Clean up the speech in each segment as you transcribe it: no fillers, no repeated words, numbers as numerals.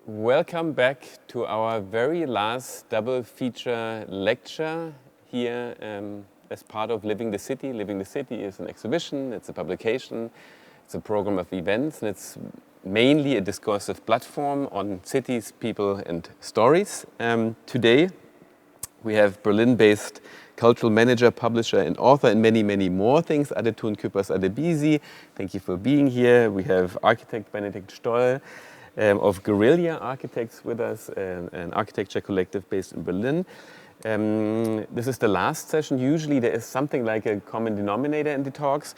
Welcome back to our very last double feature lecture here as part of Living the City. Living the City is an exhibition, it's a publication, it's a program of events, and it's mainly a discursive platform on cities, people, and stories. Today we have Berlin-based cultural manager, publisher, and author, and many, many more things, Adetoun Küppers-Adebisi. Thank you for being here. We have architect Benedikt Stoll, of Guerilla Architects with us, an architecture collective based in Berlin. This is the last session. Usually there is something like a common denominator in the talks,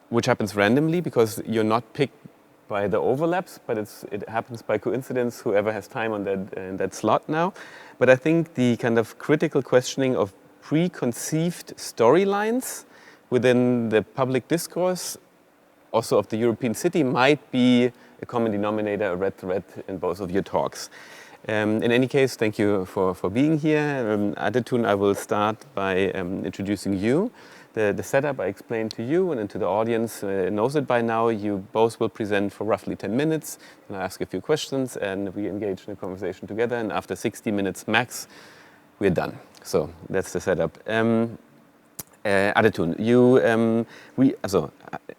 which happens randomly because you're not picked by the overlaps, but it happens by coincidence, whoever has time on that slot now. But I think the kind of critical questioning of preconceived storylines within the public discourse, also of the European city, might be a common denominator, a red thread in both of your talks. In any case, thank you for being here. Adetoun, I will start by introducing you. The setup I explained to you and to the audience knows it by now. You both will present for roughly 10 minutes, and I ask a few questions, and we engage in a conversation together, and after 60 minutes max, we're done. So that's the setup. Adetoun,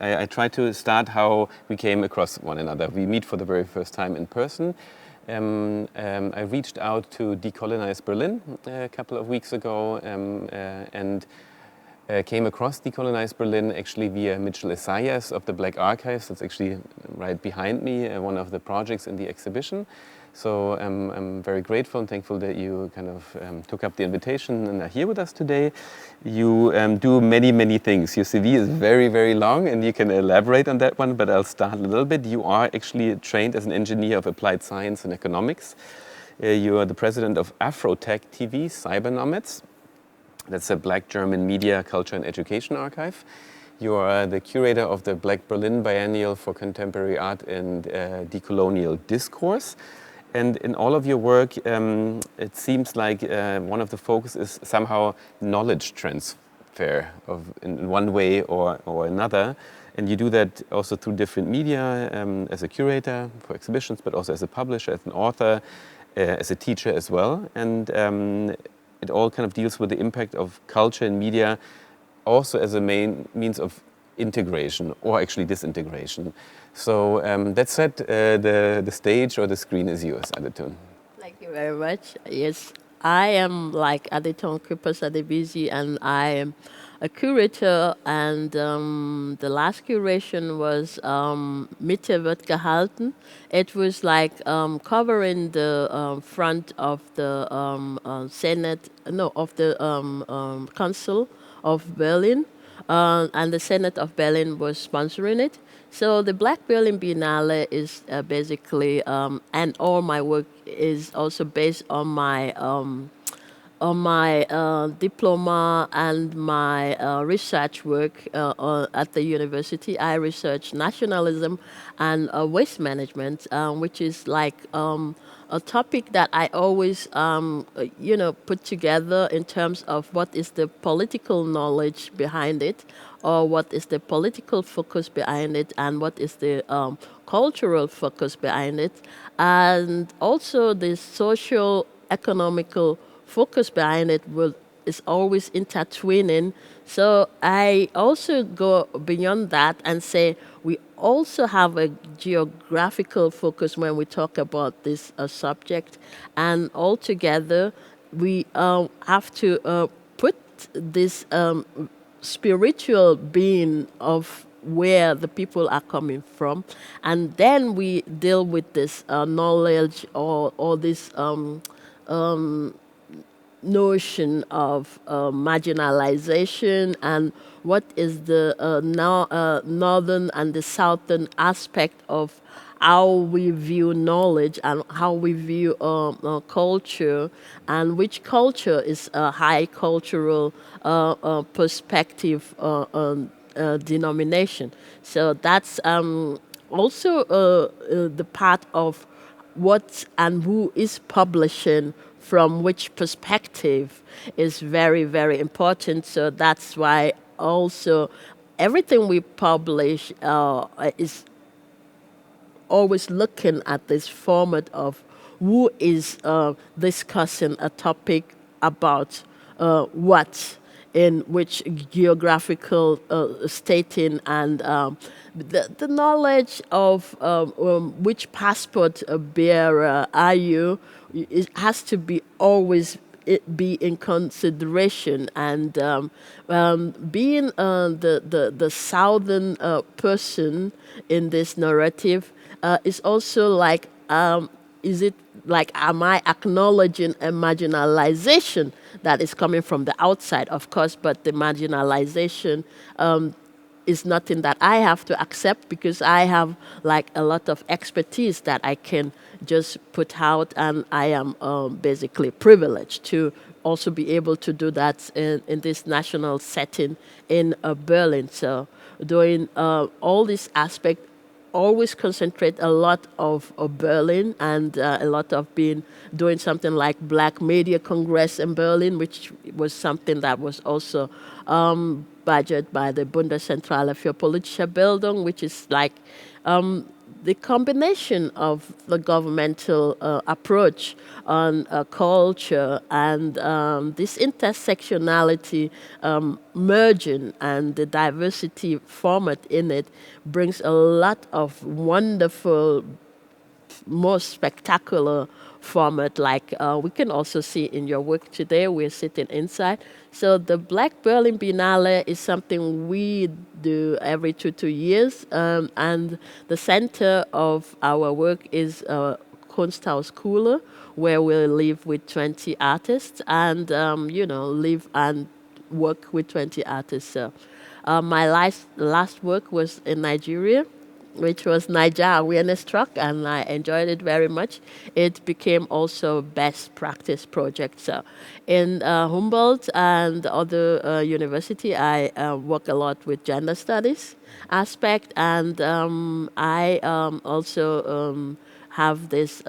I try to start how we came across one another. We meet for the very first time in person. I reached out to Decolonize Berlin a couple of weeks ago and came across Decolonize Berlin actually via Mitchell Isaias of the Black Archives. That's actually right behind me, one of the projects in the exhibition. So I'm very grateful and thankful that you kind of took up the invitation and are here with us today. You do many, many things. Your CV is very, very long, and you can elaborate on that one, but I'll start a little bit. You are actually trained as an engineer of applied science and economics. You are the president of AFROTAK TV, cyberNomads. That's a Black German media, culture, and education archive. You are the curator of the Black Berlin Biennale for Contemporary Art and Decolonial Discourse. And in all of your work, it seems like one of the focus is somehow knowledge transfer in one way or another. And you do that also through different media, as a curator for exhibitions, but also as a publisher, as an author, as a teacher as well. And it all kind of deals with the impact of culture and media also as a main means of integration or actually disintegration. So that said, the stage or the screen is yours, Adetoun. Thank you very much. Yes, I am like Adetoun Küppers-Adebisi, and I am a curator, and the last curation was Mitte wird gehalten. It was like covering the front of the Council of Berlin, and the Senate of Berlin was sponsoring it. So the Black Berlin Biennale is basically, and all my work is also based on my diploma and my research work at the university. I research nationalism and waste management, which is like a topic that I always, put together in terms of what is the political knowledge behind it, or what is the political focus behind it, and what is the cultural focus behind it, and also the social, economical focus behind it is always intertwining. So I also go beyond that and say we also have a geographical focus when we talk about this subject, and altogether we have to put this spiritual being of where the people are coming from, and then we deal with this knowledge or this notion of marginalization, and what is the northern and the southern aspect of how we view knowledge and how we view culture, and which culture is a high cultural perspective denomination. So that's also the part of what and who is publishing from which perspective is very, very important. So that's why also everything we publish is always looking at this format of who is discussing a topic about what, in which geographical stating, and the knowledge of which passport bearer are you, it has to be always be in consideration. And being the southern person in this narrative is also like, is it like, am I acknowledging a marginalization that is coming from the outside? Of course, but the marginalization is nothing that I have to accept, because I have like a lot of expertise that I can just put out, and I am basically privileged to also be able to do that in this national setting in Berlin. So doing all these aspects, always concentrate a lot of Berlin, and a lot of doing something like Black Media Congress in Berlin, which was something that was also budgeted by the Bundeszentrale für politische Bildung, which is like the combination of the governmental approach on culture and this intersectionality merging, and the diversity format in it brings a lot of wonderful, most spectacular format, like we can also see in your work today. We're sitting inside. So the Black Berlin Biennale is something we do every 2 years, and the center of our work is Kunsthaus Kuhle, where we live with 20 artists, and live and work with 20 artists. So my last work was in Nigeria, which was Niger Awareness Truck, and I enjoyed it very much. It became also best practice project. So in Humboldt and other university, I work a lot with gender studies aspect, and I also have this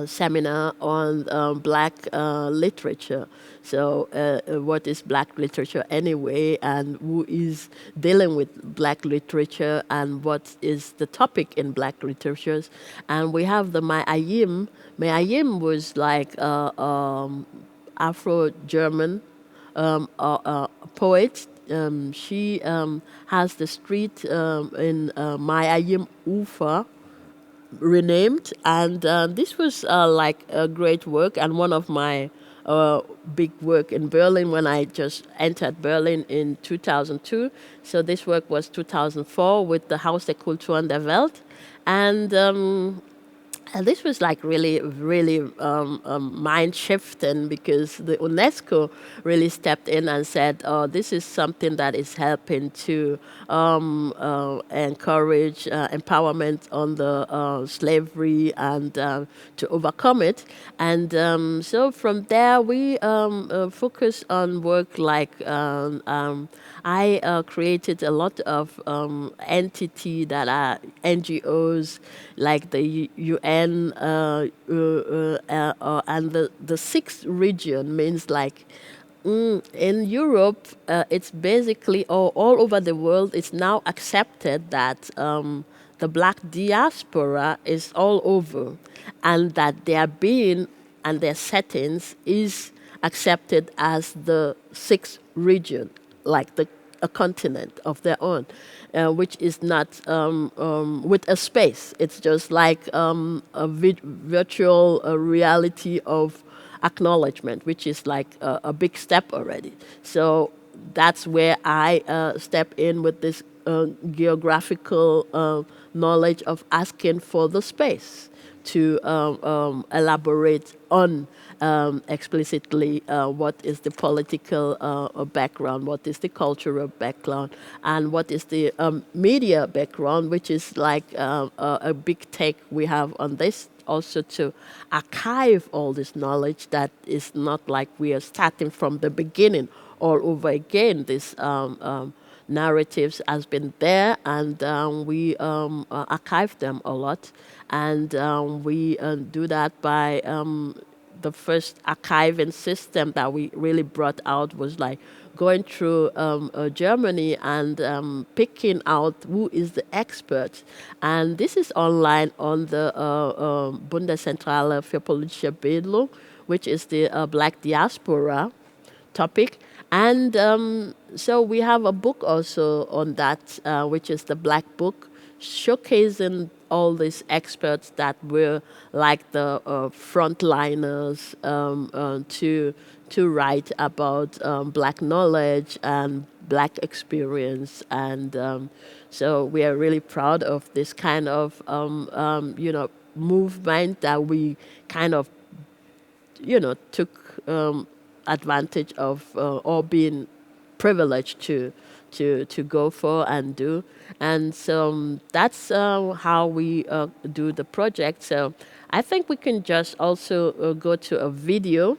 seminar on Black literature. So what is Black literature anyway, and who is dealing with Black literature, and what is the topic in Black literatures. And we have the Mayayim. Mayayim was like Afro-German poet. She has the street in Mayayim Ufa renamed, and this was like a great work, and one of my big work in Berlin when I just entered Berlin in 2002. So this work was 2004 with the Haus der Kultur und der Welt, and this was like really mind shifting, because the UNESCO really stepped in and said, "Oh, this is something that is helping to encourage empowerment on the slavery and to overcome it." And so from there we focus on work like I created a lot of entity that are NGOs, like the UN, and the sixth region means like in Europe, it's basically all over the world. It's now accepted that the Black diaspora is all over, and that their being and their settings is accepted as the sixth region, like a continent of their own, which is not with a space. It's just like a virtual reality of acknowledgement, which is like a big step already. So that's where I step in with this geographical knowledge of asking for the space to elaborate on explicitly what is the political background, what is the cultural background, and what is the media background, which is like a big take we have on this, also to archive all this knowledge, that is not like we are starting from the beginning all over again. This narratives has been there, and we archive them a lot, and we do that by the first archiving system that we really brought out was like going through Germany and picking out who is the expert. And this is online on the Bundeszentrale für politische Bildung, which is the Black diaspora topic. And so we have a book also on that, which is the Black Book, showcasing all these experts that were like the frontliners to write about Black knowledge and Black experience. And so we are really proud of this kind of, movement that we kind of, took advantage of or being privileged to go for and do. And so that's how we do the project. So I think we can just also go to a video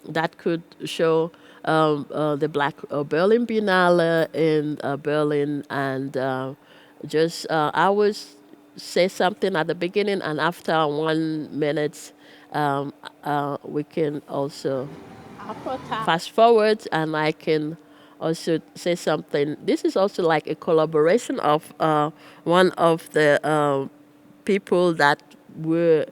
that could show the Black Berlin Biennale in Berlin. And I will say something at the beginning, and after 1 minute, we can also fast forward, and I can also say something. This is also like a collaboration of one of the people that were,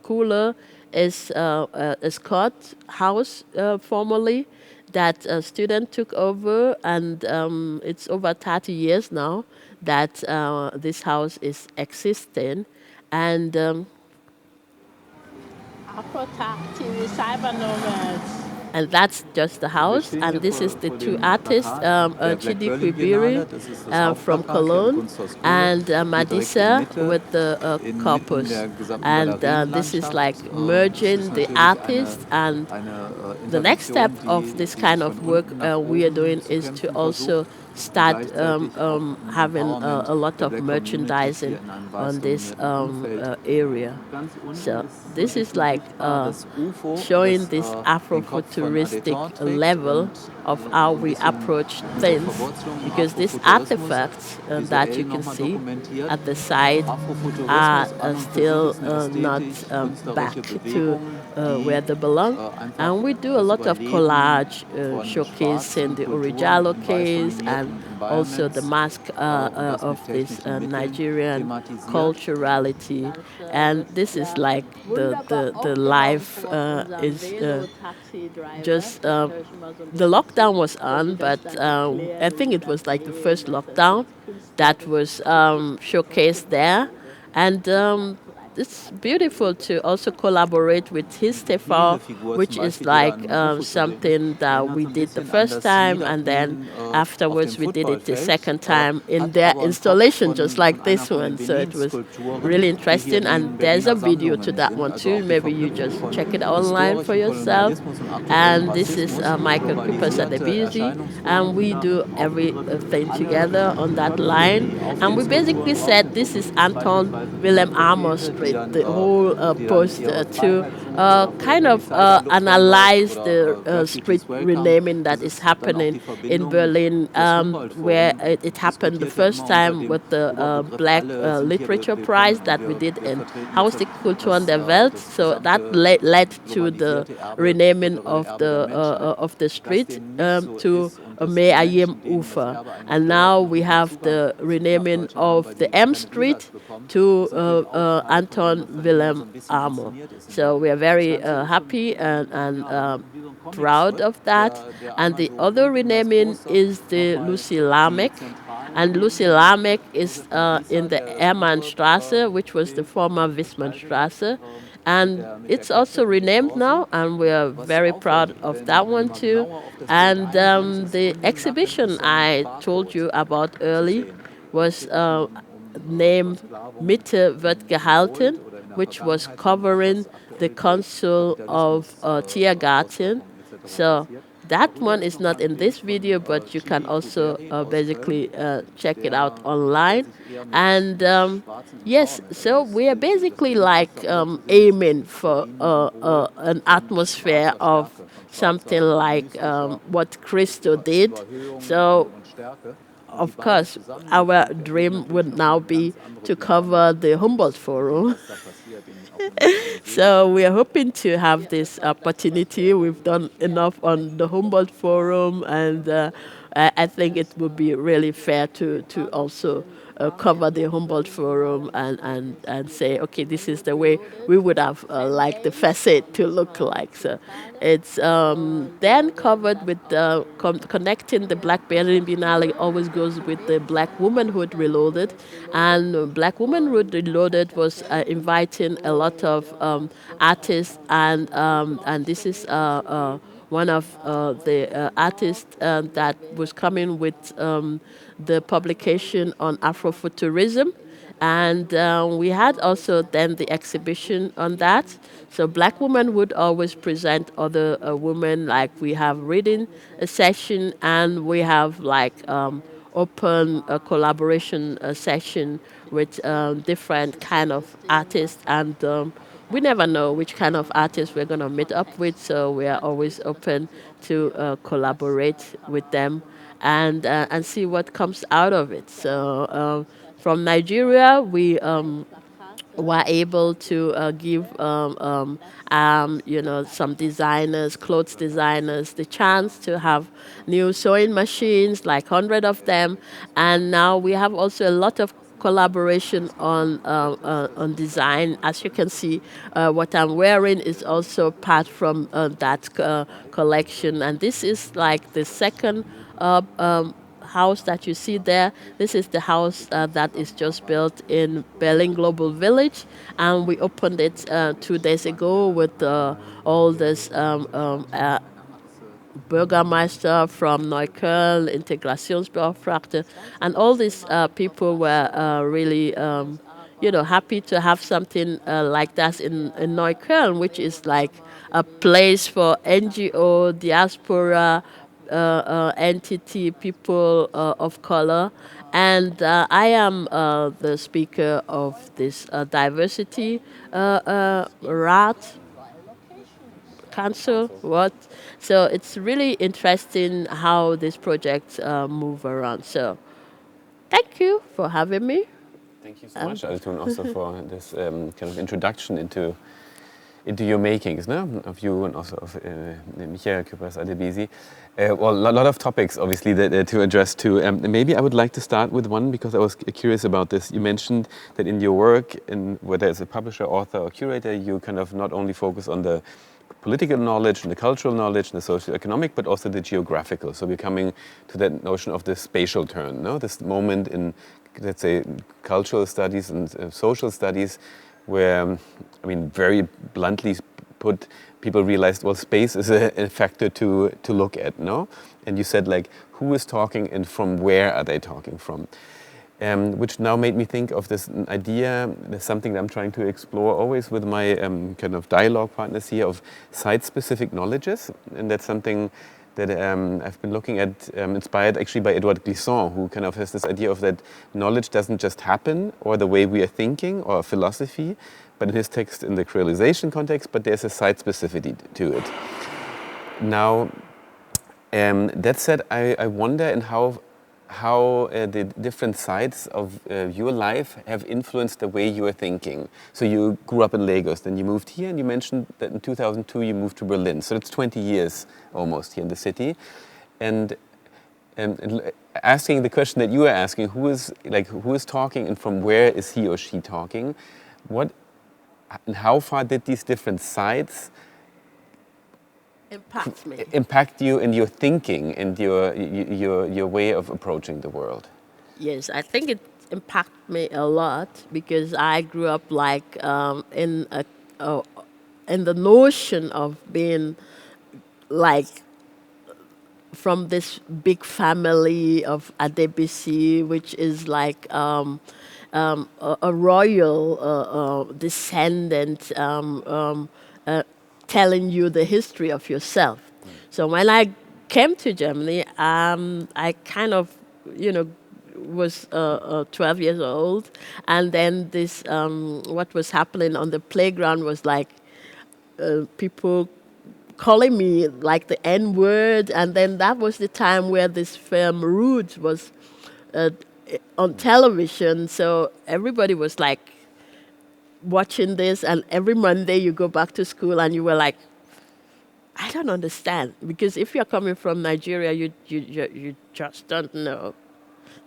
cooler is a Scott house formerly that a student took over, and it's over 30 years now that this house is existing. And AFROTAK TV, cyberNomads. And that's just the house. And this is the two artists, Chidi Kwibiri from Cologne and Madisa with the corpus. And this is like merging the artists. And the next step of this kind of work we are doing is to also start having a lot of merchandising on this area. So this is like showing this Afrofuturistic level of how we approach things, because these artifacts that you can see at the side are still not back to where they belong. And we do a lot of collage showcasing the Orijalo case and also the mask of this Nigerian culturality. And this is like the life is just the lockdown was on, but I think it was like the first lockdown that was showcased there. And it's beautiful to also collaborate with Histefa, which is like something that we did the first time, and then afterwards we did it the second time in their installation, just like this one. So it was really interesting, and there's a video to that one too. Maybe you just check it online for yourself. And this is Michael Küppers-Adebisi, and we do everything together on that line. And we basically said this is Anton Wilhelm Amos Street, the whole post to kind of analyze the street renaming that is happening in Berlin, where it happened the first time with the Black Literature Prize that we did in Haus der Kultur und der Welt. So that led to the renaming of the street to Meayim Ufer. And now we have the renaming of the M Street to Anton Wilhelm Amo. So we are very happy and proud of that. And the other renaming is the Lucy Lamek. And Lucy Lamek is in the Hermannstraße, which was the former Wissenstransfer-Plattformen. And it's also renamed now, and we are very proud of that one too. And the exhibition I told you about early was named Mitte wird gehalten, which was covering the Council of Tiergarten. So that one is not in this video, but you can also basically check it out online. And yes, so we are basically like aiming for an atmosphere of something like what Christo did. So of course, our dream would now be to cover the Humboldt Forum So we are hoping to have this opportunity. We've done enough on the Humboldt Forum, and I think it would be really fair to also cover the Humboldt Forum and say, okay, this is the way we would have liked the facade to look like. So it's then covered with connecting the Black Berlin Biennale always goes with the Black Womanhood Reloaded, and Black Womanhood Reloaded was inviting a lot of artists, and this is one of the artists that was coming with the publication on Afrofuturism. And we had also then the exhibition on that. So Black women would always present other women, like we have reading a session, and we have like open collaboration session with different kind of artists, and we never know which kind of artists we're going to meet up with, so we are always open to collaborate with them and see what comes out of it. So from Nigeria, we were able to give some designers, clothes designers, the chance to have new sewing machines, like 100 of them, and now we have also a lot of collaboration on design. As you can see, what I'm wearing is also part from that collection, and this is like the second house that you see there. This is the house that is just built in Berlin Global Village, and we opened it 2 days ago with all this Bürgermeister from Neukölln, Integrationsbeauftragte, and all these people were really, happy to have something like that in Neukölln, which is like a place for NGO, diaspora, entity, people of color. And I am the speaker of this diversity rat council. What? So it's really interesting how these projects move around. So thank you for having me. Thank you so much, Adetoun, also for this kind of introduction into your makings, no? Of you and also of Michael Küppers-Adebisi. Well, a lot of topics, obviously, that to address too. Maybe I would like to start with one, because I was curious about this. You mentioned that in your work, whether as a publisher, author, or curator, you kind of not only focus on the political knowledge and the cultural knowledge and the socio-economic, but also the geographical. So we're coming to that notion of the spatial turn, no? This moment in, let's say, cultural studies and social studies, where, I mean, very bluntly put, people realized, well, space is a factor to look at, no? And you said, like, who is talking and from where are they talking from? Which now made me think of this idea, there's something that I'm trying to explore always with my kind of dialogue partners here, of site-specific knowledges. And that's something that I've been looking at, inspired actually by Edouard Glissant, who kind of has this idea of that knowledge doesn't just happen, or the way we are thinking, or philosophy, but in his text in the creolization context, but there's a site-specificity to it. Now, that said, I wonder in how the different sides of your life have influenced the way you are thinking. So you grew up in Lagos, then you moved here, and you mentioned that in 2002 you moved to Berlin. So it's 20 years almost here in the city. And asking the question that you are asking, who is talking and from where is he or she talking? And how far did these different sides impact you in your thinking and your way of approaching the world? Yes, I think it impacted me a lot, because I grew up like in the notion of being like from this big family of Adebisi, which is like a royal descendant, telling you the history of yourself. So when I came to Germany, I kind of, was 12 years old, and then this, what was happening on the playground was like people calling me like the N-word, and then that was the time where this film Rude was on television, so everybody was like watching this, and every Monday you go back to school and you were like, I don't understand. Because if you're coming from Nigeria, you just don't know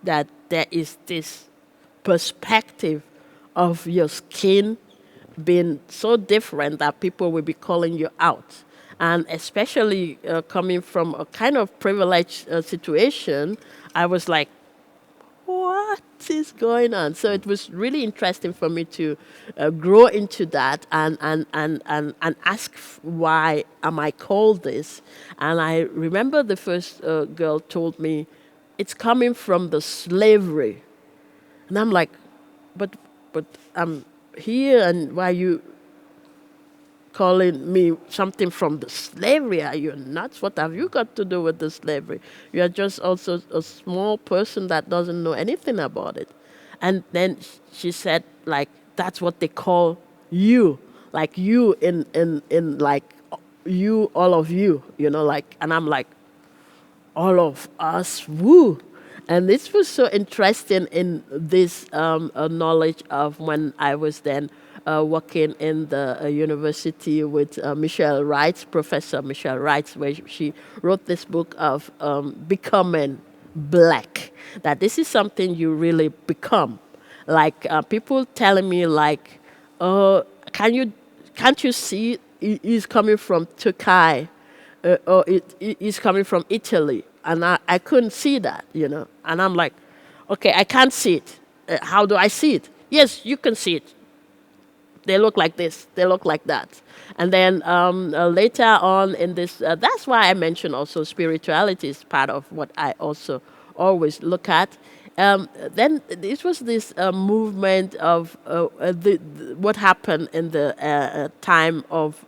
that there is this perspective of your skin being so different that people will be calling you out. And especially coming from a kind of privileged situation, I was like, what is going on? So it was really interesting for me to grow into that and ask why am I called this? And I remember the first girl told me, it's coming from the slavery. And I'm like, but I'm here, and why are you calling me something from the slavery? Are you nuts? What have you got to do with the slavery? You are just also a small person that doesn't know anything about it. And then she said, like, that's what they call you. Like you in like you, all of you, like, and I'm like, all of us, woo. And this was so interesting in this knowledge of when I was then working in the university with Michelle Wright, Professor Michelle Wright, where she wrote this book of becoming black, that this is something you really become. Like people telling me like, oh, can't you see he's coming from Turkey, or he's coming from Italy. And I couldn't see that, And I'm like, okay, I can't see it. How do I see it? Yes, you can see it. They look like this. They look like that. And then later on in this, that's why I mentioned also spirituality is part of what I also always look at. Then this was this movement of what happened in the time of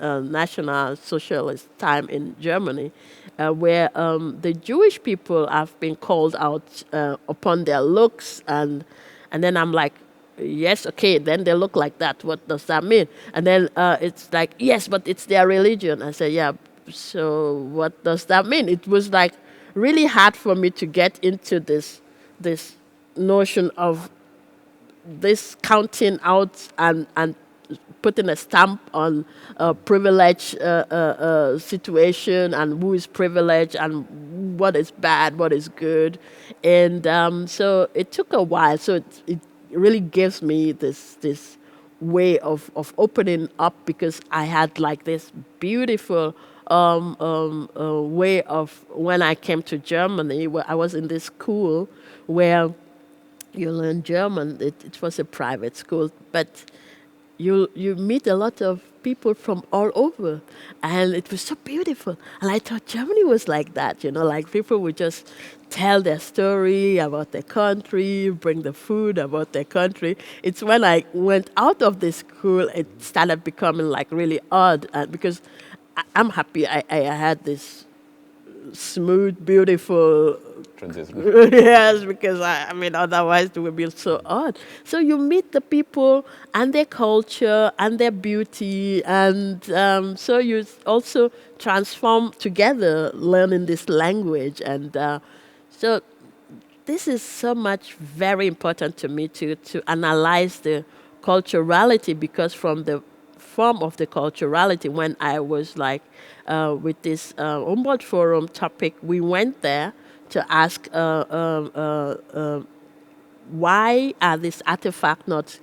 National Socialist time in Germany, where the Jewish people have been called out upon their looks, and then I'm like, yes, okay, then they look like that. What does that mean? And then it's like, yes, but it's their religion. I said, yeah, so what does that mean? It was like really hard for me to get into this notion of this counting out and putting a stamp on a privileged situation and who is privileged and what is bad, what is good. And so it took a while. So it really gives me this way of opening up, because I had like this beautiful way of when I came to Germany, where I was in this school where you learn German. It was a private school, but you meet a lot of people from all over, and it was so beautiful. And I thought Germany was like that, like people would just tell their story about their country, bring the food about their country. It's when I went out of this school, it started becoming like really odd, because I'm happy I had this smooth, beautiful transition. Yes, because I mean, otherwise it would be so odd. So you meet the people and their culture and their beauty, and so you also transform together, learning this language. And so this is so much very important to me to analyze the culturality, because from the form of the culturality, when I was like with this Humboldt Forum topic, we went there to ask why are these artifacts not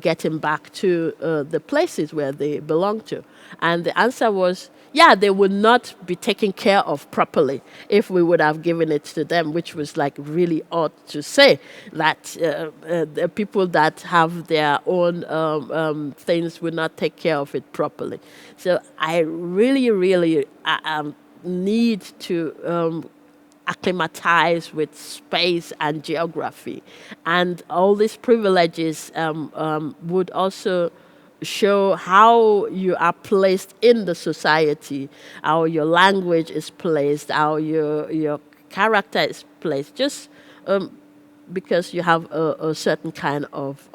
getting back to the places where they belong to? And the answer was, yeah, they would not be taken care of properly if we would have given it to them, which was like really odd to say, that the people that have their own things would not take care of it properly. So I really, really need to acclimatize with space and geography. And all these privileges would also show how you are placed in the society, how your language is placed, how your character is placed, just because you have a certain kind of,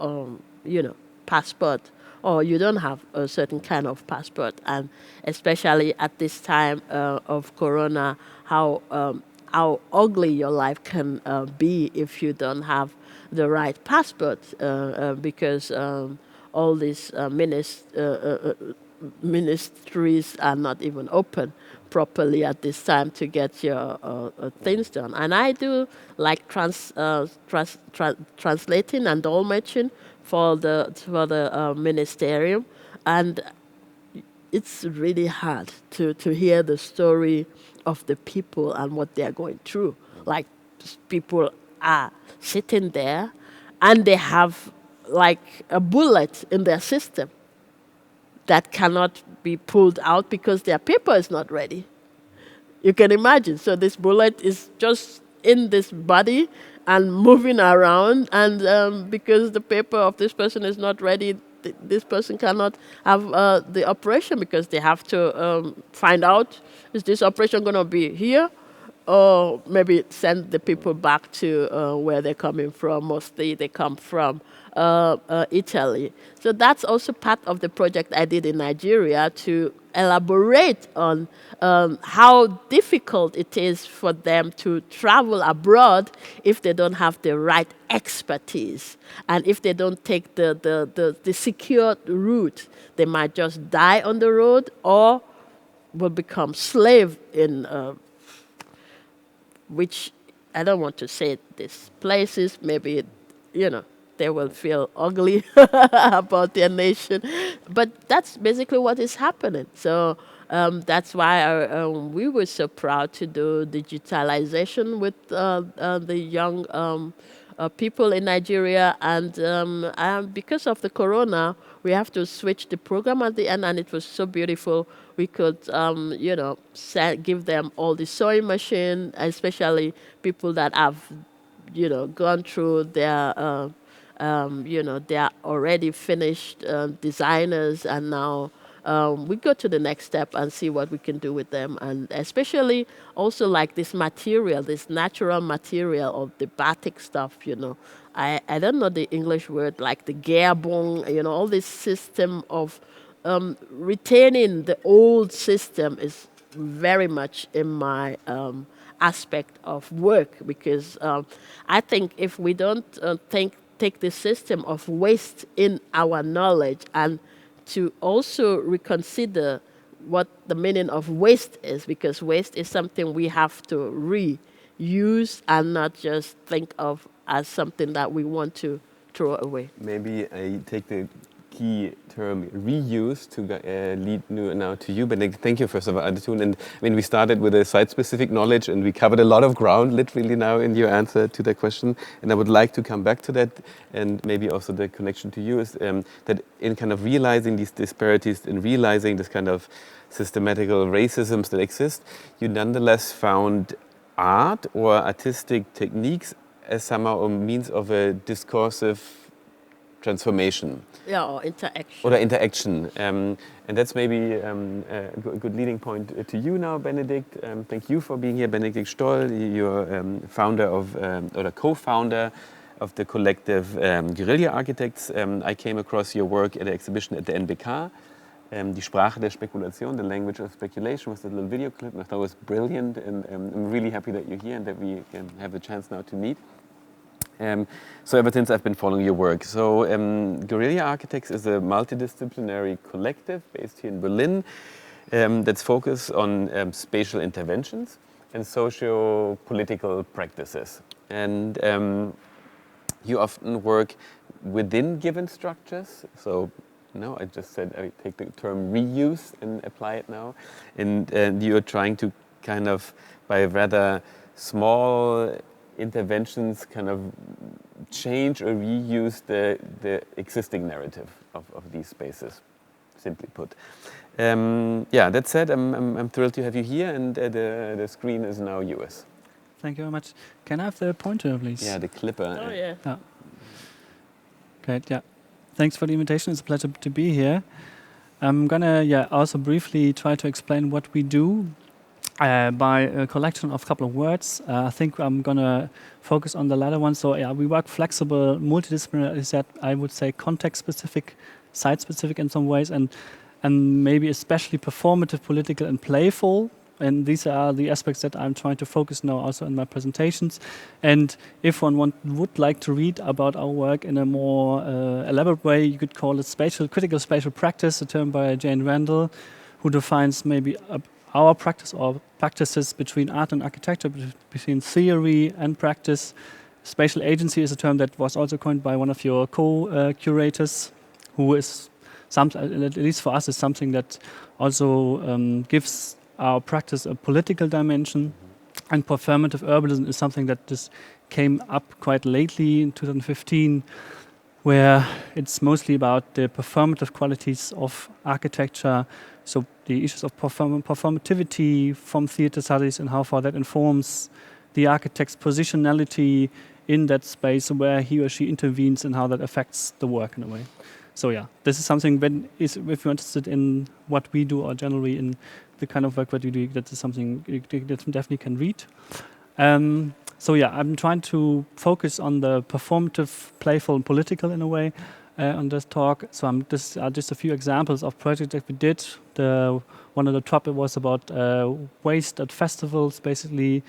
passport, or you don't have a certain kind of passport. And especially at this time of Corona, how ugly your life can be if you don't have the right passport, because all these ministries are not even open properly at this time to get your things done. And I do like translating and dolmetching for the ministerium, and it's really hard to hear the story of the people and what they are going through. Like, people are sitting there and they have like a bullet in their system that cannot be pulled out because their paper is not ready. You can imagine. So this bullet is just in this body and moving around, and because the paper of this person is not ready, this person cannot have the operation, because they have to find out, is this operation going to be here, or maybe send the people back to where they're coming from. Mostly they come from Italy. So that's also part of the project I did in Nigeria, to elaborate on how difficult it is for them to travel abroad if they don't have the right expertise. And if they don't take the secure route, they might just die on the road or will become slave in which, I don't want to say these places, maybe, they will feel ugly about their nation. But that's basically what is happening. So that's why we were so proud to do digitalization with the young people in Nigeria. And because of the corona, we have to switch the program at the end, and it was so beautiful. We could, give them all the sewing machine, especially people that have, gone through their, they are already finished designers, and now we go to the next step and see what we can do with them. And especially also like this material, this natural material of the batik stuff, I don't know the English word, like the gearbong, all this system of retaining the old system is very much in my aspect of work, because I think if we don't take the system of waste in our knowledge, and to also reconsider what the meaning of waste is, because waste is something we have to reuse and not just think of as something that we want to throw away. Maybe I take the key term reuse to lead now to you, Benedikt. Thank you, first of all, Adetoun. And we started with a site-specific knowledge, and we covered a lot of ground, literally, now in your answer to that question. And I would like to come back to that, and maybe also the connection to you is that in kind of realizing these disparities, in realizing this kind of systematical racisms that exist, you nonetheless found art or artistic techniques as somehow a means of a discursive transformation. Yeah, or interaction. Or interaction. And that's maybe a good leading point to you now, Benedikt. Thank you for being here, Benedikt Stoll. You're founder of, or the co-founder of the collective Guerilla Architects. I came across your work at an exhibition at the NBK, Die Sprache der Spekulation, The Language of Speculation, was a little video clip. I thought it was brilliant, and I'm really happy that you're here and that we can have the chance now to meet. So ever since I've been following your work. So Guerilla Architects is a multidisciplinary collective based here in Berlin that's focused on spatial interventions and socio-political practices. And you often work within given structures. So I just said I take the term reuse and apply it now. And you're trying to kind of, by rather small interventions, kind of change or reuse the existing narrative of these spaces, simply put. That said, I'm thrilled to have you here, and the screen is now yours. Thank you very much. Can I have the pointer, please? Yeah, the clipper. Oh, yeah. Great, yeah. Thanks for the invitation. It's a pleasure to be here. I'm gonna also briefly try to explain what we do by a collection of a couple of words. I think I'm gonna focus on the latter one. So we work flexible, multidisciplinary, is that I would say context-specific, site-specific in some ways, and maybe especially performative, political, and playful. And these are the aspects that I'm trying to focus now also in my presentations. And if one would like to read about our work in a more elaborate way, you could call it critical spatial practice, a term by Jane Randall, who defines maybe our practice or practices between art and architecture, between theory and practice. Spatial agency is a term that was also coined by one of your co-curators, who is, at least for us, is something that also gives our practice a political dimension. And performative urbanism is something that just came up quite lately in 2015, where it's mostly about the performative qualities of architecture. So the issues of performativity from theater studies and how far that informs the architect's positionality in that space where he or she intervenes and how that affects the work in a way. So yeah, this is something if you're interested in what we do or generally in the kind of work that we do, that is something you definitely can read. So yeah, I'm trying to focus on the performative, playful, and political in a way on this talk. So this are just a few examples of projects that we did. One of the top was about waste at festivals, basically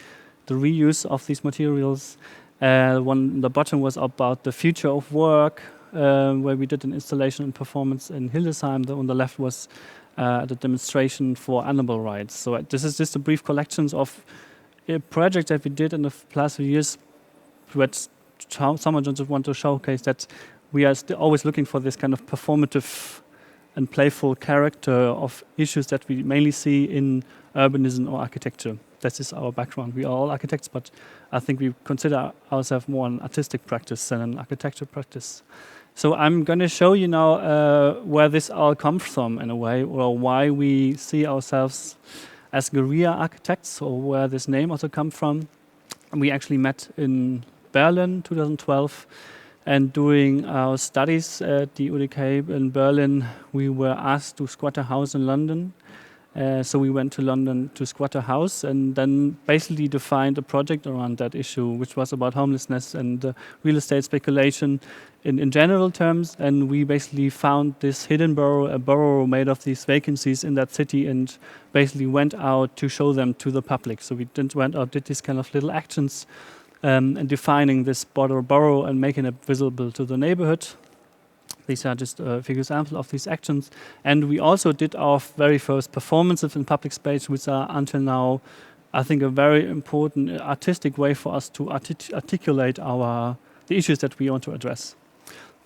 the reuse of these materials. One the bottom was about the future of work, where we did an installation and performance in Hildesheim. On the left was the demonstration for animal rights. So this is just a brief collection of a project that we did in the past few years, but someone just want to showcase that we are always looking for this kind of performative and playful character of issues that we mainly see in urbanism or architecture. That is our background. We are all architects, but I think we consider ourselves more an artistic practice than an architecture practice. So I'm going to show you now where this all comes from in a way, or why we see ourselves as guerrilla architects, or where this name also comes from. And we actually met in Berlin 2012, and during our studies at the UDK in Berlin, we were asked to squat a house in London. So we went to London to squat a house and then basically defined a project around that issue, which was about homelessness and real estate speculation in general terms. And we basically found this hidden borough, a borough made of these vacancies in that city, and basically went out to show them to the public. So we went out, did these kind of little actions and defining this borough and making it visible to the neighborhood. These are just a few examples of these actions. And we also did our very first performances in public space, which are until now, I think, a very important artistic way for us to articulate the issues that we want to address.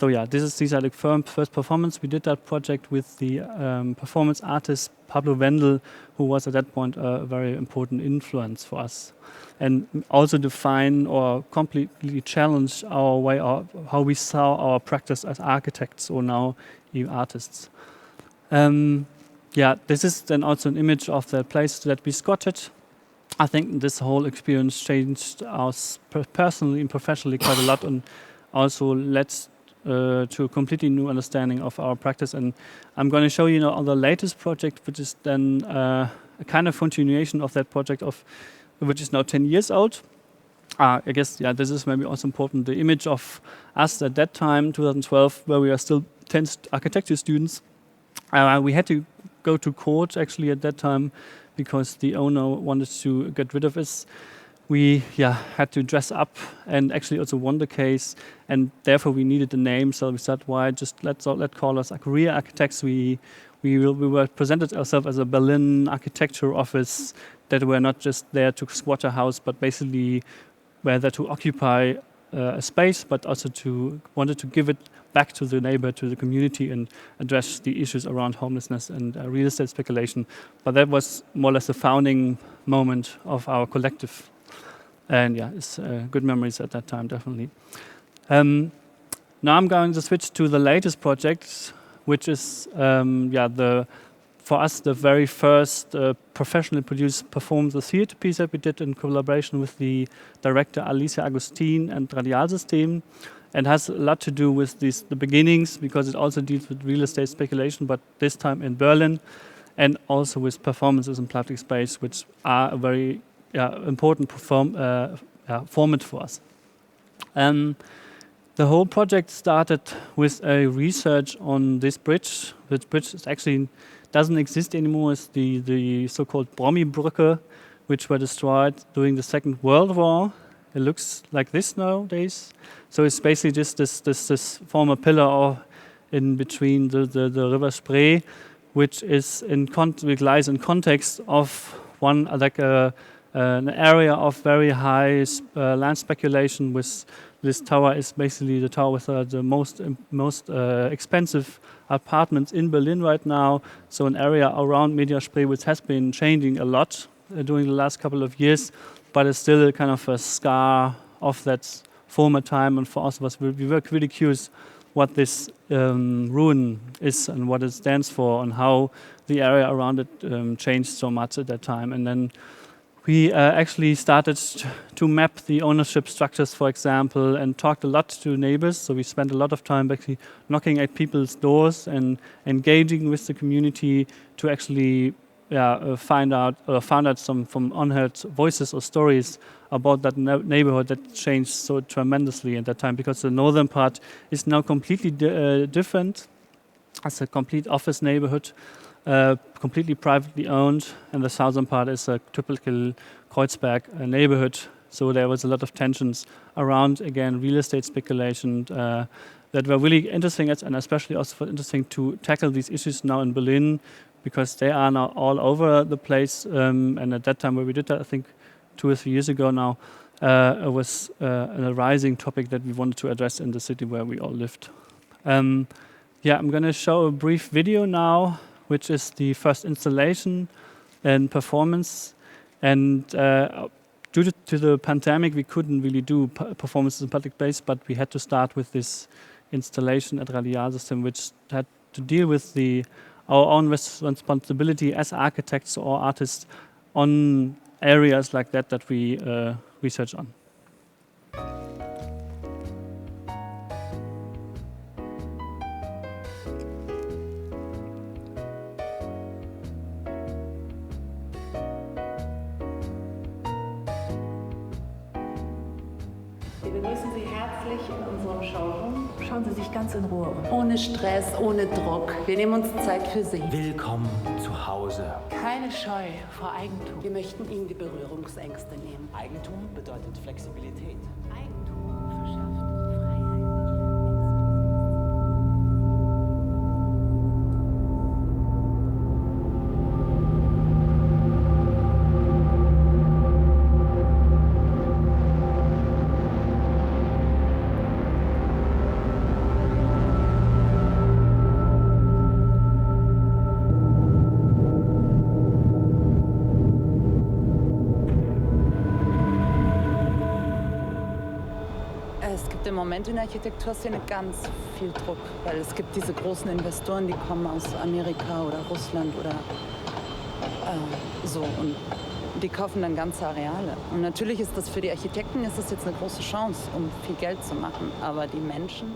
So yeah, these are the first performance. We did that project with the performance artist Pablo Wendel, who was at that point a very important influence for us, and also define or completely challenge our way of how we saw our practice as architects or now even artists. This is then also an image of the place that we squatted. I think this whole experience changed us personally and professionally quite a lot, and also led to a completely new understanding of our practice. And I'm going to show you now on the latest project, which is then a kind of continuation of that project, which is now 10 years old. I guess, this is maybe also important. The image of us at that time, 2012, where we are still 10 architecture students. We had to go to court actually at that time because the owner wanted to get rid of us. We had to dress up and actually also won the case, and therefore we needed a name. So we said, why just let's call us guerrilla architects. We were presented ourselves as a Berlin architecture office that were not just there to squat a house, but basically were there to occupy a space, but also wanted to give it back to the neighbor, to the community, and address the issues around homelessness and real estate speculation. But that was more or less the founding moment of our collective. And it's good memories at that time, definitely. Now I'm going to switch to the latest project, which is for us the very first professionally produced performance theater piece that we did in collaboration with the director Alicia Agustin and Radialsystem, and has a lot to do with the beginnings, because it also deals with real estate speculation, but this time in Berlin, and also with performances in public space, which are a very important format for us. The whole project started with a research on this bridge. This bridge is actually doesn't exist anymore. It's the so-called Brommi-Brücke, which were destroyed during the Second World War. It looks like this nowadays. So it's basically just this former pillar in between the River Spree, which is which lies in context of one an area of very high land speculation. With this tower is basically the tower with the most expensive apartments in Berlin right now. So an area around Media Spree which has been changing a lot during the last couple of years, but it's still kind of a scar of that former time. And for us, we were really curious what this ruin is and what it stands for and how the area around it changed so much at that time. And then we actually started to map the ownership structures, for example, and talked a lot to neighbors. So we spent a lot of time actually knocking at people's doors and engaging with the community to actually found out some from unheard voices or stories about that neighborhood that changed so tremendously at that time, because the northern part is now completely different as a complete office neighborhood, completely privately owned, and the southern part is a typical Kreuzberg neighborhood. So there was a lot of tensions around, again, real estate speculation that were really interesting, and especially also interesting to tackle these issues now in Berlin, because they are now all over the place. And at that time where we did that, I think 2 or 3 years ago now, it was a rising topic that we wanted to address in the city where we all lived. I'm going to show a brief video now, which is the first installation and performance. And due to the pandemic, we couldn't really do performances in public place, but we had to start with this installation at Radial System, which had to deal with our own responsibility as architects or artists on areas like that we research on. Wir begrüßen Sie herzlich in unserem Showroom. Schauen Sie sich ganz in Ruhe um. Ohne Stress, ohne Druck. Wir nehmen uns Zeit für Sie. Willkommen zu Hause. Keine Scheu vor Eigentum. Wir möchten Ihnen die Berührungsängste nehmen. Eigentum bedeutet Flexibilität. Eigentum verschafft Freiheit. Es gibt im Moment in der Architekturszene ganz viel Druck, weil es gibt diese großen Investoren, die kommen aus Amerika oder Russland oder so und die kaufen dann ganze Areale. Und natürlich ist das für die Architekten ist das jetzt eine große Chance, um viel Geld zu machen, aber die Menschen...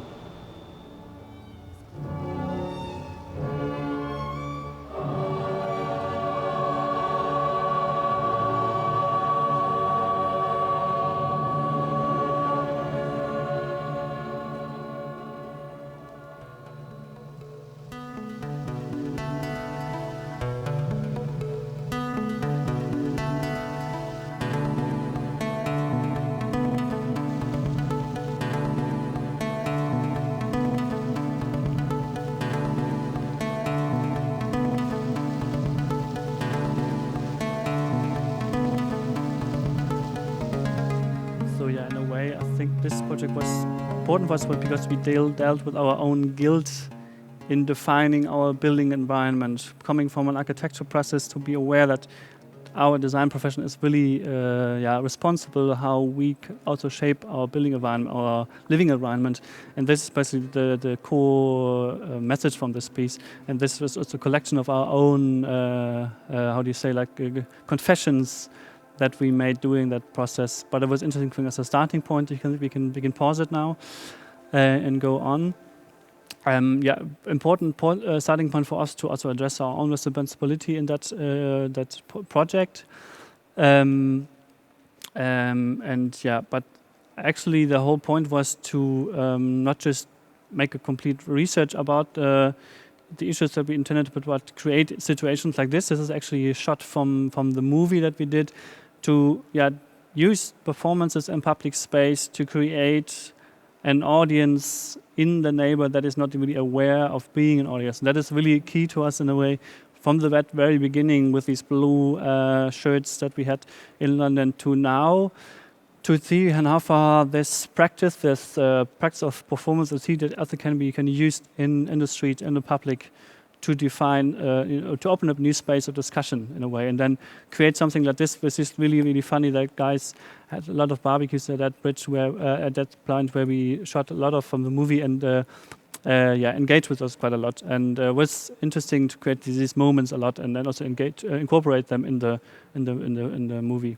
This project was important for us because we dealt with our own guilt in defining our building environment, coming from an architectural process to be aware that our design profession is really responsible how we also shape our building environment, our living environment. And this is basically the core message from this piece. And this was also a collection of our own, confessions that we made during that process. But it was interesting for us as a starting point. We can pause it now and go on. Important starting point for us to also address our own responsibility in project. But actually the whole point was to not just make a complete research about the issues that we intended, but create situations like this. This is actually a shot from the movie that we did to use performances in public space to create an audience in the neighborhood that is not really aware of being an audience. That is really key to us in a way from the very beginning with these blue shirts that we had in London to now, to see how far this practice of performance that also can be used in the street, in the public, to define, to open up new space of discussion in a way, and then create something like this, which is really, really funny. That guys had a lot of barbecues at that bridge, at that point where we shot a lot of from the movie, and engaged with us quite a lot, and was interesting to create these moments a lot, and then also incorporate them in the movie.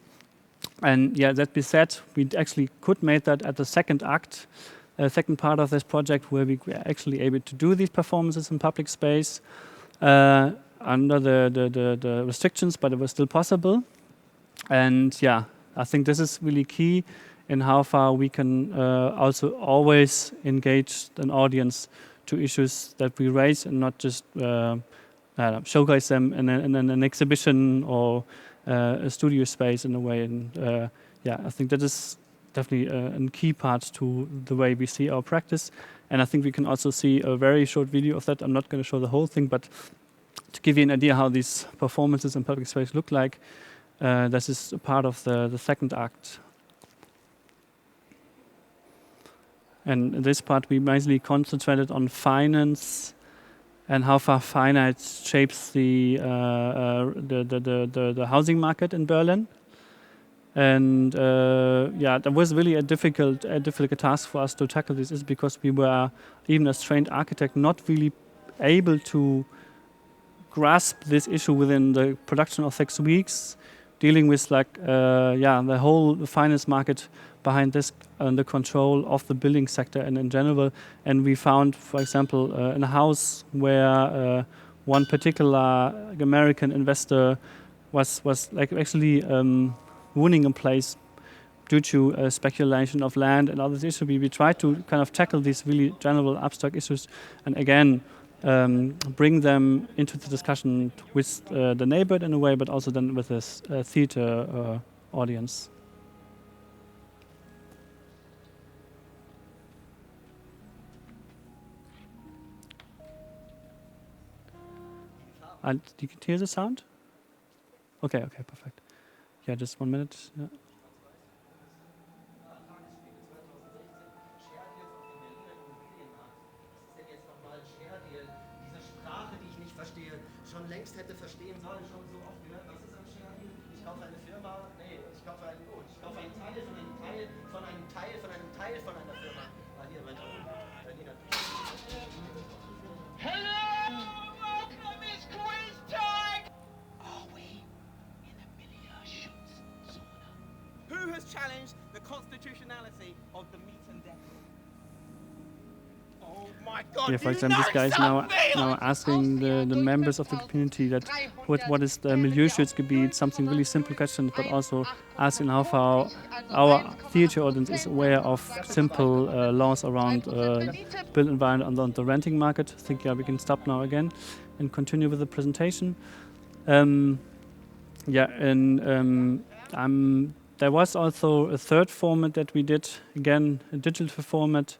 And that being said, we actually could make that at the second act, second part of this project, where we were actually able to do these performances in public space under the restrictions, but it was still possible. And I think this is really key in how far we can also always engage an audience to issues that we raise, and not just showcase them in an exhibition or a studio space in a way. And I think that is definitely a key part to the way we see our practice. And I think we can also see a very short video of that. I'm not going to show the whole thing, but to give you an idea how these performances in public space look like, this is a part of the second act. And in this part, we mainly concentrated on finance and how far finance shapes the housing market in Berlin. And that was really a difficult task for us to tackle this, is because we were, even as trained architect, not really able to grasp this issue within the production of 6 weeks, dealing with the whole finance market behind this under control of the building sector and in general. And we found, for example, in a house where one particular American investor was actually winning a place due to speculation of land and other issues. We tried to kind of tackle these really general abstract issues, and again bring them into the discussion with the neighborhood in a way, but also then with this theater audience. And you can hear the sound? Okay, perfect. Yeah, just 1 minute. Yeah. Schon längst hätte verstehen sollen, schon so oft gehört, was ist am Share Deal? Ich kaufe eine Firma, ich kaufe einen Gut, ich kaufe einen Teil von einem Teil von einem Teil von einem Teil von einer Firma. Hier weiter unten. Hello, welcome, it's quiz time! Are we in a Milieuschutzzone? Who has challenged the constitutionality of the meat and dairy? Yeah, for example, this guy is now asking the members of the community that what is the Milieuschutzgebiet, something really simple question, but also asking how far our theater audience is aware of simple laws around built environment on the renting market. I think we can stop now again and continue with the presentation. There was also a third format that we did, again a digital format,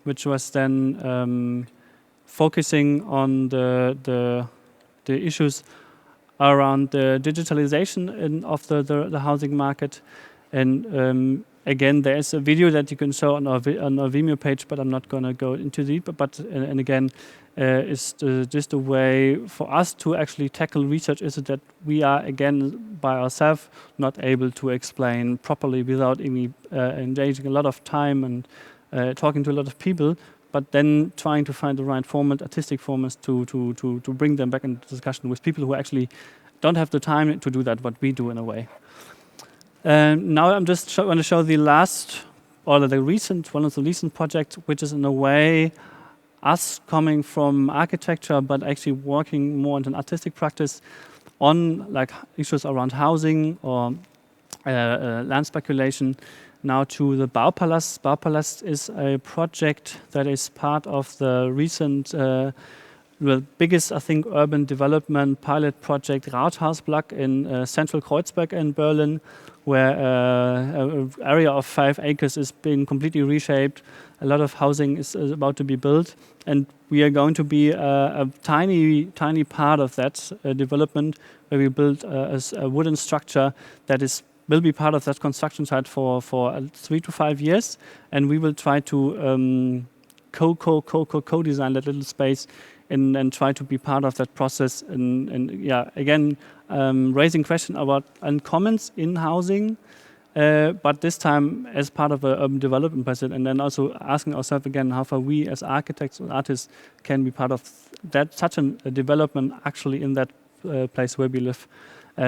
which was then focusing on the issues around the digitalization of the housing market. And again, there is a video that you can show on our Vimeo page, but I'm not going to go into it. But again, it's just a way for us to actually tackle research is that we are, again, by ourselves, not able to explain properly without any engaging a lot of time and talking to a lot of people, but then trying to find the right format, artistic formats to bring them back into discussion with people who actually don't have the time to do that, what we do in a way. Now I'm just going to show the one of the recent projects, which is in a way us coming from architecture, but actually working more in an artistic practice on issues around housing or land speculation. now to the Baupalast. Baupalast is a project that is part of the recent, the biggest, I think, urban development pilot project Rathausblock in central Kreuzberg in Berlin, where an area of 5 acres is being completely reshaped. A lot of housing is about to be built, and we are going to be a tiny part of that development, where we build a wooden structure that will be part of that construction site for 3 to 5 years, and we will try to co-design that little space and try to be part of that process. And yeah, again, raising question about uncommons in housing, but this time as part of an urban development project, and then also asking ourselves again how far we as architects and artists can be part of that, such a development actually in that place where we live.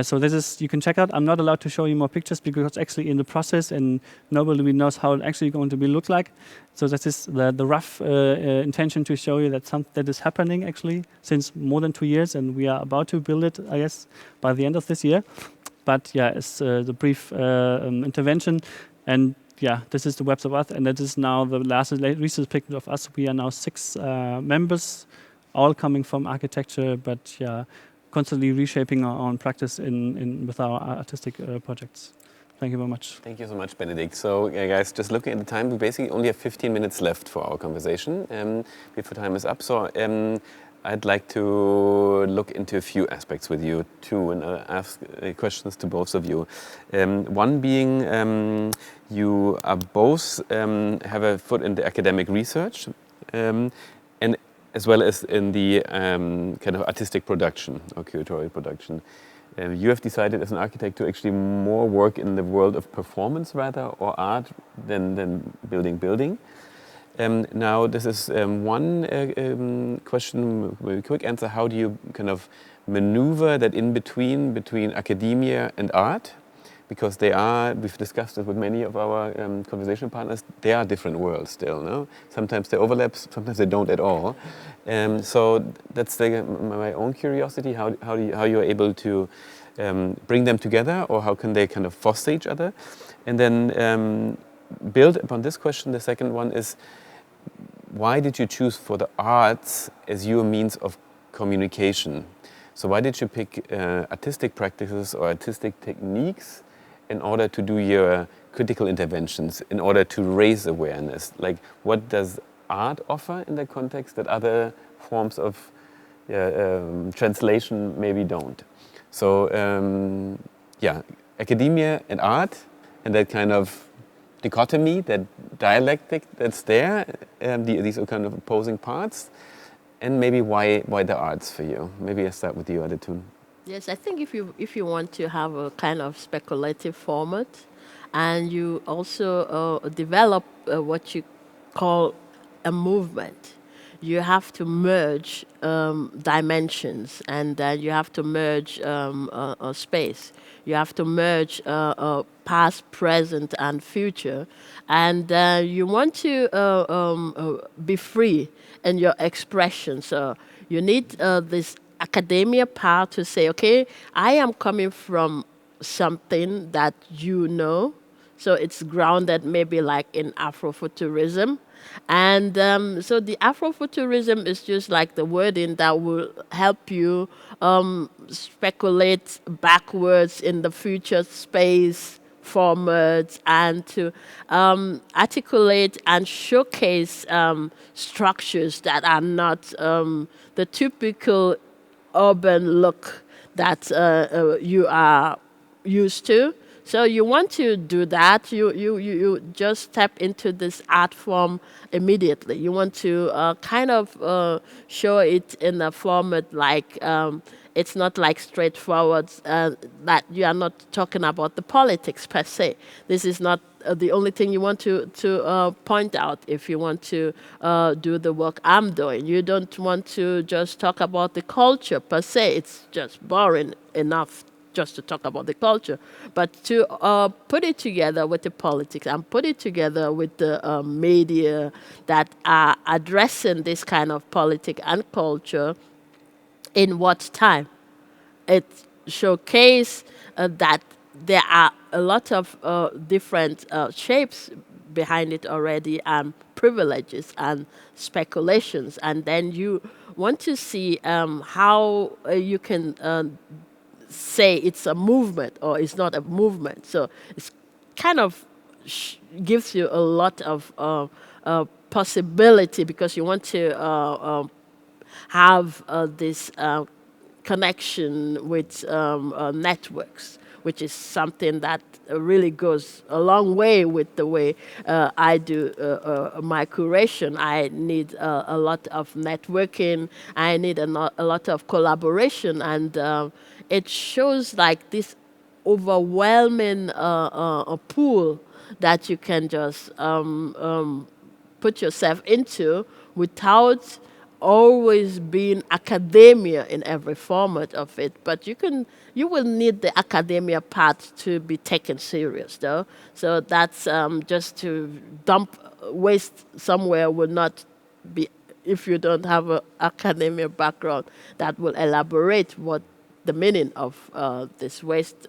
So this is, you can check out. I'm not allowed to show you more pictures because it's actually in the process and nobody knows how it's actually going to be look like. So this is the rough intention to show you that that is happening actually since more than 2 years, and we are about to build it, I guess, by the end of this year. But yeah, it's the brief intervention, and yeah, this is the webs of us, and that is now the recent picture of us. We are now 6 members, all coming from architecture, but yeah, constantly reshaping our own practice with our artistic projects. Thank you very much. Thank you so much, Benedikt. So, guys, just looking at the time, we basically only have 15 minutes left for our conversation before time is up. So, I'd like to look into a few aspects with you too, and ask questions to both of you. One being, you are both have a foot in the academic research, and as well as in the kind of artistic production or curatorial production. You have decided as an architect to actually more work in the world of performance rather, or art, than building. Now this is one question, very quick answer. How do you kind of maneuver that in between academia and art? Because we've discussed it with many of our conversation partners, they are different worlds still, no? Sometimes they overlap, sometimes they don't at all. So that's my own curiosity, how you're able to bring them together, or how can they kind of foster each other? And then build upon this question, the second one is, why did you choose for the arts as your means of communication? So why did you pick artistic practices or artistic techniques in order to do your critical interventions, in order to raise awareness? Like, what does art offer in that context that other forms of translation maybe don't? So, yeah, academia and art, and that kind of dichotomy, that dialectic that's there, these are kind of opposing parts, and maybe why the arts for you? Maybe I start with you, Adetoun. Yes, I think if you want to have a kind of speculative format, and you also develop what you call a movement, you have to merge dimensions, and you have to merge space. You have to merge past, present, and future, and you want to be free in your expression. So you need this academia part to say, okay, I am coming from something that you know, so it's grounded maybe like in Afrofuturism. And so the Afrofuturism is just like the wording that will help you speculate backwards in the future space formats, and to articulate and showcase structures that are not the typical urban look that you are used to. So you want to do that, you just step into this art form immediately. You want to kind of show it in a format like, it's not like straightforward, that you are not talking about the politics per se. This is not the only thing you want to point out if you want to do the work I'm doing. You don't want to just talk about the culture per se. It's just boring enough just to talk about the culture, but to put it together with the politics and put it together with the media that are addressing this kind of politics and culture in what time. It showcases that there are a lot of different shapes behind it already, and privileges and speculations, and then you want to see how you can say it's a movement or it's not a movement. So it's kind of gives you a lot of possibility, because you want to have this connection with networks, which is something that really goes a long way with the way I do my curation. I need a lot of networking. I need a lot of collaboration, and it shows like this overwhelming pool that you can just put yourself into without always being academia in every format of it. But you will need the academia part to be taken serious, though. So that's just to dump waste somewhere would not be, if you don't have an academia background that will elaborate what the meaning of this waste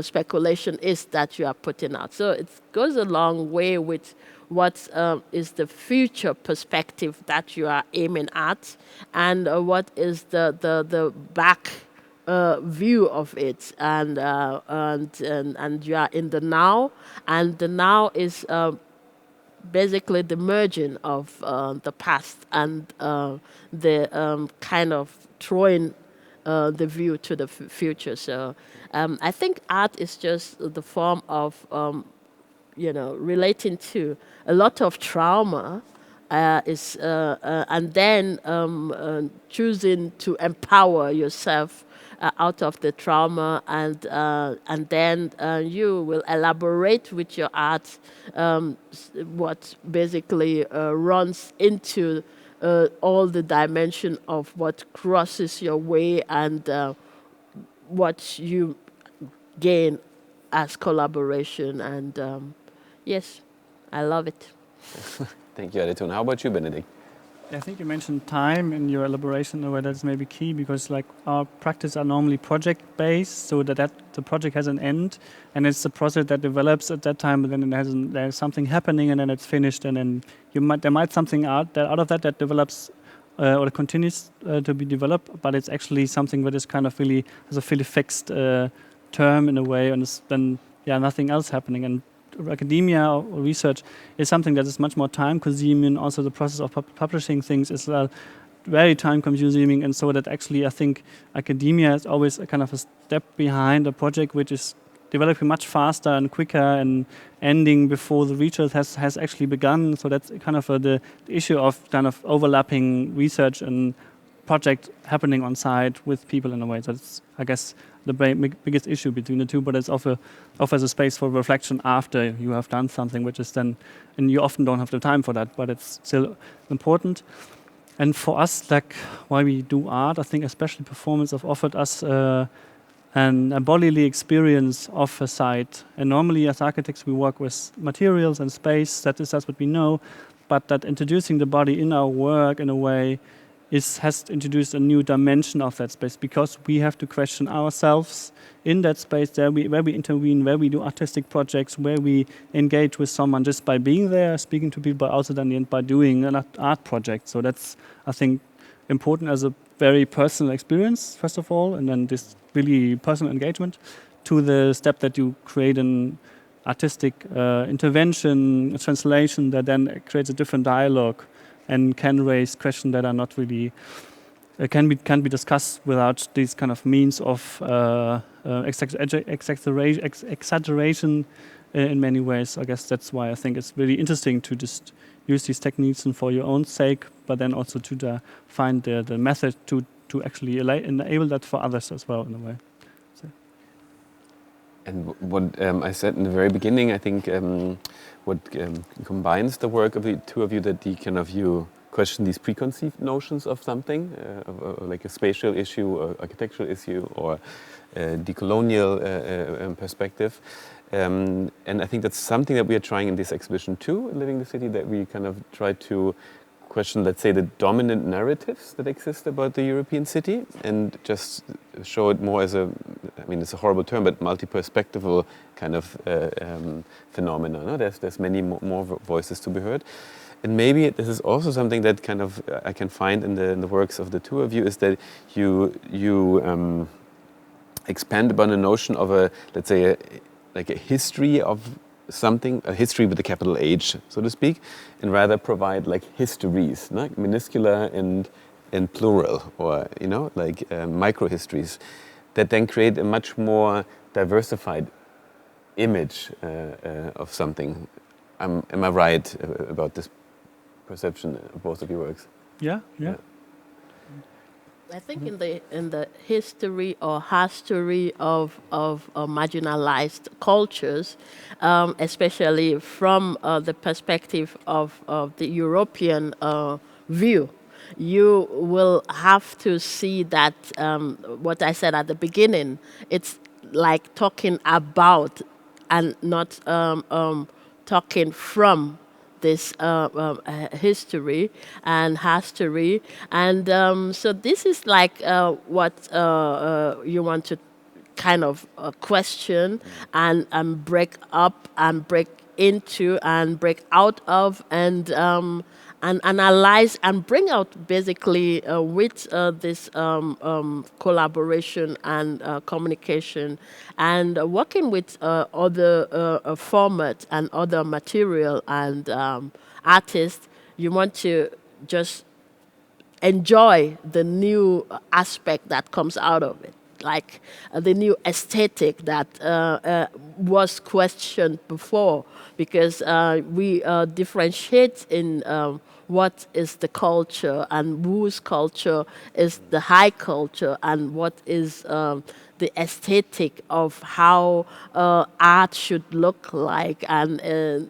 speculation is that you are putting out. So it goes a long way with what is the future perspective that you are aiming at, and what is the back view of it, and you are in the now, and the now is basically the merging of the past and the kind of throwing the view to the future. So I think art is just the form of relating to a lot of trauma, and then choosing to empower yourself out of the trauma, and then you will elaborate with your art what basically runs into all the dimension of what crosses your way, and what you gain as collaboration. And yes, I love it. Thank you, Adetoun. How about you, Benedikt? I think you mentioned time in your elaboration, where that's maybe key, because like our practice are normally project-based, so that the project has an end, and it's a process that develops at that time, but then there's something happening, and then it's finished, and then there might something out of that develops or continues to be developed, but it's actually something that is kind of really has a fairly fixed term in a way, and then nothing else happening. And academia or research is something that is much more time-consuming. Also, the process of publishing things is very time-consuming, and so that actually I think academia is always a kind of a step behind a project which is developing much faster and quicker and ending before the research has actually begun. So that's kind of the issue of kind of overlapping research and project happening on site with people in a way. So it's, I guess, the biggest issue between the two, but it offers a space for reflection after you have done something, which is then, and you often don't have the time for that, but it's still important. And for us, like why we do art, I think especially performance have offered us a bodily experience of a site. And normally as architects we work with materials and space, that's what we know, but that introducing the body in our work in a way has introduced a new dimension of that space, because we have to question ourselves in that space where we intervene, where we do artistic projects, where we engage with someone just by being there, speaking to people, but also then by doing an art project. So that's, I think, important as a very personal experience, first of all, and then this really personal engagement, to the step that you create an artistic intervention, a translation that then creates a different dialogue and can raise questions that are not really can be discussed without these kind of means of exaggeration in many ways. I guess that's why I think it's really interesting to just use these techniques and for your own sake, but then also to find the method to actually enable that for others as well in a way. So. And what I said in the very beginning, I think what combines the work of the two of you, that you question these preconceived notions of something, like a spatial issue, or architectural issue, or decolonial perspective. And I think that's something that we are trying in this exhibition too, Living the City, that we kind of try to question, let's say, the dominant narratives that exist about the European city, and just show it more as a I mean, it's a horrible term, but multi-perspectival kind of phenomena. No? There's many more voices to be heard. And maybe this is also something that kind of I can find in the works of the two of you, is that you expand upon a notion of let's say, like a history of something, a history with a capital H, so to speak, and rather provide like histories, no? Minuscular and plural, or like micro histories, that then create a much more diversified image of something. Am I right about this perception of both of your works? Yeah. I think in the history or history of marginalized cultures, especially from the perspective of the European view, you will have to see that what I said at the beginning, it's like talking about and not talking from this history and history. And so this is like what you want to kind of question and break up and break into and break out of, and analyze and bring out basically with this collaboration and communication, and working with other formats and other material and artists. You want to just enjoy the new aspect that comes out of it, like the new aesthetic that was questioned before, because we differentiate in what is the culture and whose culture is the high culture, and what is the aesthetic of how art should look like. And it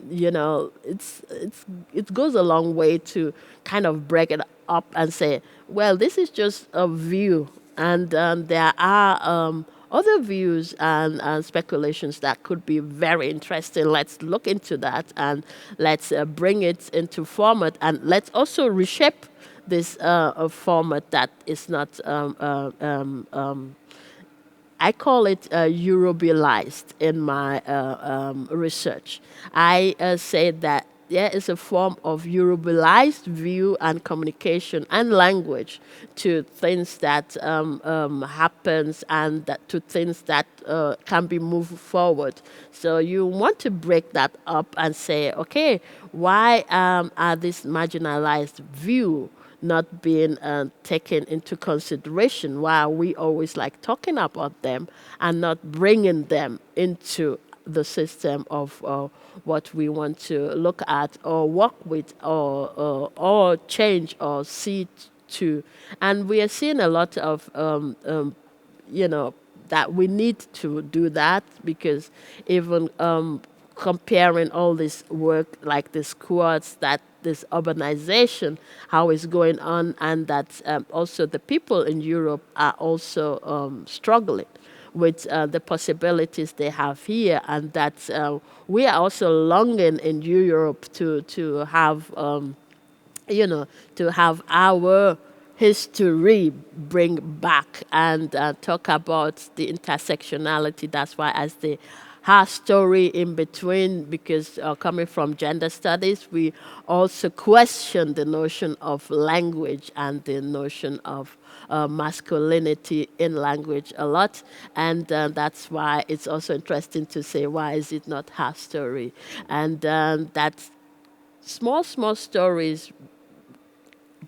goes a long way to kind of break it up and say, well, this is just a view, and there are other views and speculations that could be very interesting. Let's look into that, and let's bring it into format, and let's also reshape this format that is not, I call it Eurobilized in my research. I say that there is a form of Eurobilized view and communication and language to things that happens, and to things that can be moved forward. So you want to break that up and say, okay, why are this marginalized view not being taken into consideration? Why are we always like talking about them and not bringing them into the system of what we want to look at or work with or change or see to? And we are seeing a lot of that we need to do that, because even comparing all this work, like the squads, that this urbanization, how it's going on, and that also the people in Europe are also struggling with the possibilities they have here, and that we are also longing in Europe to have to have our history bring back and talk about the intersectionality. That's why as the her story in between, because coming from gender studies, we also question the notion of language and the notion of masculinity in language a lot. And that's why it's also interesting to say, why is it not her story? And that small stories,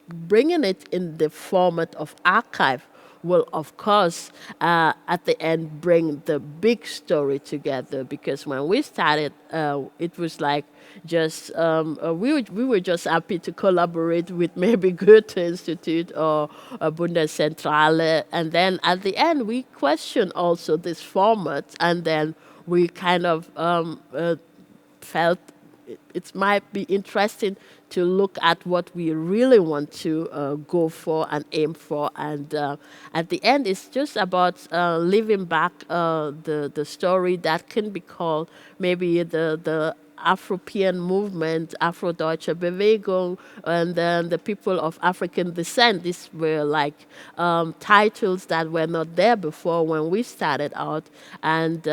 bringing it in the format of archive, will, of course, at the end bring the big story together. Because when we started, it was like just, we were just happy to collaborate with maybe Goethe Institute or Bundeszentrale. And then at the end, we questioned also this format. And then we kind of felt it might be interesting to look at what we really want to go for and aim for. And at the end, it's just about living back the story that can be called maybe the Afropean movement, Afrodeutsche Bewegung, and then the people of African descent. These were like titles that were not there before when we started out, and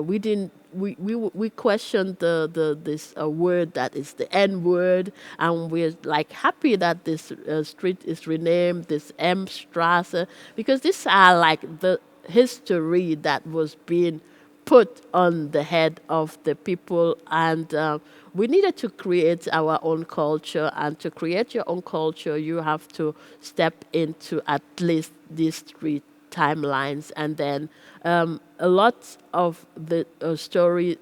we didn't. We questioned this word that is the N word, and we're like happy that this street is renamed this M Straße, because these are like the history that was being put on the head of the people, and we needed to create our own culture. And to create your own culture, you have to step into at least these three timelines, and then a lot of the story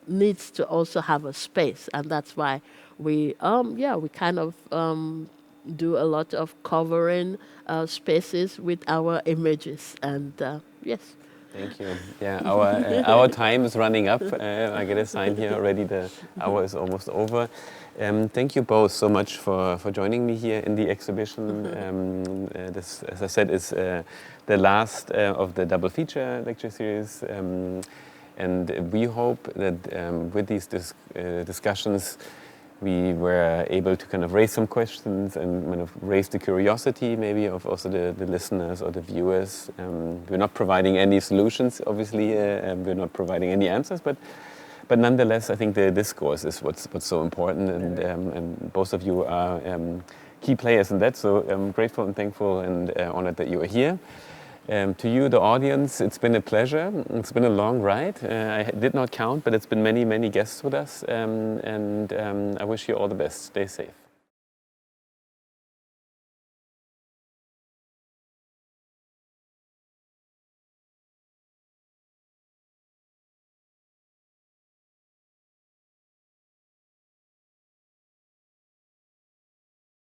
needs to also have a space, and that's why we kind of do a lot of covering spaces with our images, and yes. Thank you. Yeah, our time is running up. I get a sign here already. The hour is almost over. Thank you both so much for joining me here in the exhibition. This, as I said, is the last of the double feature lecture series. And we hope that with these discussions, we were able to kind of raise some questions and kind of raise the curiosity maybe of also the listeners or the viewers. We're not providing any solutions, obviously. We're not providing any answers, but nonetheless, I think the discourse is what's so important, and both of you are key players in that. So I'm grateful and thankful and honored that you are here. To you, the audience, it's been a pleasure. It's been a long ride. I did not count, but it's been many, many guests with us. And I wish you all the best. Stay safe.